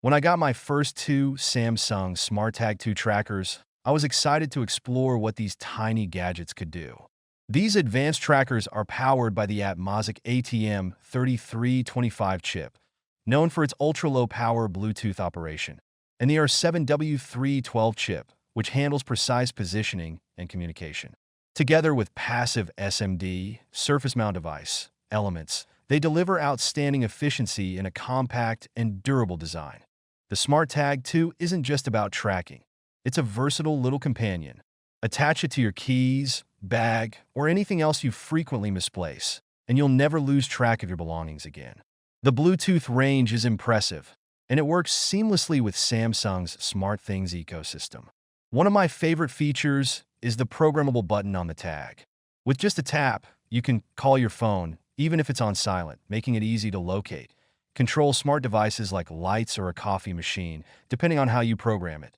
When I got my first two Samsung SmartTag2 trackers, I was excited to explore what these tiny gadgets could do. These advanced trackers are powered by the Atmosic ATM3325 chip, known for its ultra-low power Bluetooth operation, and the R7W312 chip, which handles precise positioning and communication. Together with passive SMD, surface mount device, elements, they deliver outstanding efficiency in a compact and durable design. The SmartTag2 isn't just about tracking. It's a versatile little companion. Attach it to your keys, bag, or anything else you frequently misplace, and you'll never lose track of your belongings again. The Bluetooth range is impressive, and it works seamlessly with Samsung's SmartThings ecosystem. One of my favorite features is the programmable button on the tag. With just a tap, you can call your phone, even if it's on silent, making it easy to locate. Control smart devices like lights or a coffee machine, depending on how you program it.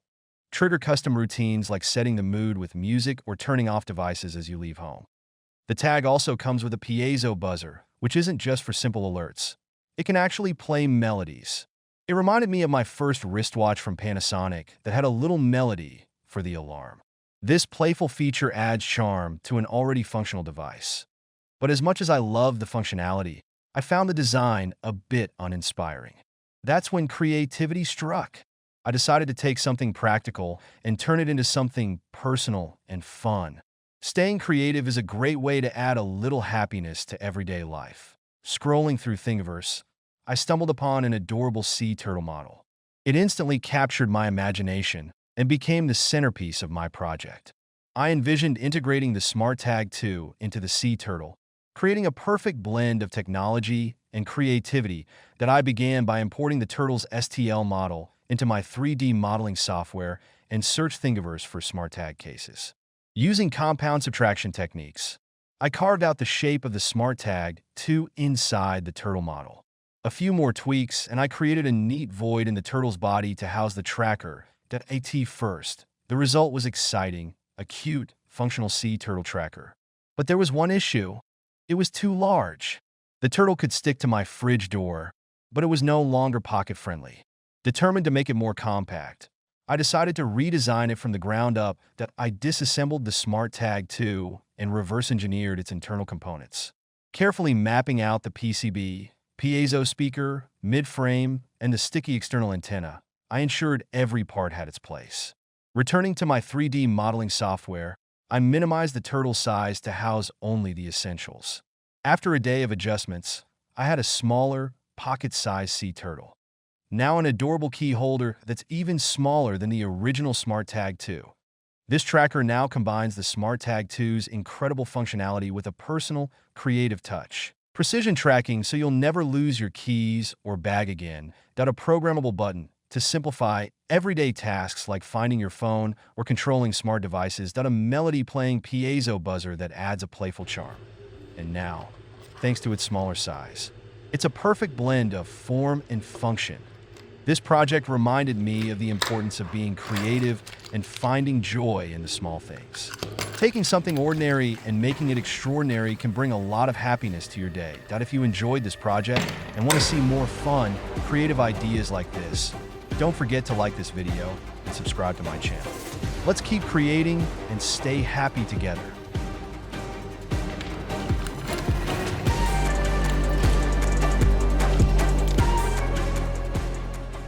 Trigger custom routines like setting the mood with music or turning off devices as you leave home. The tag also comes with a piezo buzzer, which isn't just for simple alerts. It can actually play melodies. It reminded me of my first wristwatch from Panasonic that had a little melody for the alarm. This playful feature adds charm to an already functional device. But as much as I love the functionality, I found the design a bit uninspiring. That's when creativity struck. I decided to take something practical and turn it into something personal and fun. Staying creative is a great way to add a little happiness to everyday life. Scrolling through Thingiverse, I stumbled upon an adorable sea turtle model. It instantly captured my imagination and became the centerpiece of my project. I envisioned integrating the SmartTag2 into the sea turtle, creating a perfect blend of technology and creativity that I began by importing the turtle's STL model into my 3D modeling software and searched Thingiverse for SmartTag cases. Using compound subtraction techniques, I carved out the shape of the SmartTag2 inside the turtle model. A few more tweaks, and I created a neat void in the turtle's body to house the tracker. At first, the result was exciting, a cute, functional sea turtle tracker. But there was one issue. It was too large. The turtle could stick to my fridge door, but it was no longer pocket-friendly. Determined to make it more compact, I decided to redesign it from the ground up. I disassembled the SmartTag2 and reverse-engineered its internal components, carefully mapping out the PCB, piezo speaker, mid-frame, and the sticky external antenna. I ensured every part had its place. Returning to my 3D modeling software, I minimized the turtle size to house only the essentials. After a day of adjustments, I had a smaller, pocket-sized sea turtle. Now an adorable key holder that's even smaller than the original SmartTag2. This tracker now combines the SmartTag2's incredible functionality with a personal, creative touch. Precision tracking so you'll never lose your keys or bag again. A programmable button to simplify everyday tasks like finding your phone or controlling smart devices. A melody-playing piezo buzzer that adds a playful charm. And now, thanks to its smaller size, it's a perfect blend of form and function. This project reminded me of the importance of being creative and finding joy in the small things. Taking something ordinary and making it extraordinary can bring a lot of happiness to your day. If you enjoyed this project and want to see more fun, creative ideas like this, don't forget to like this video and subscribe to my channel. Let's keep creating and stay happy together.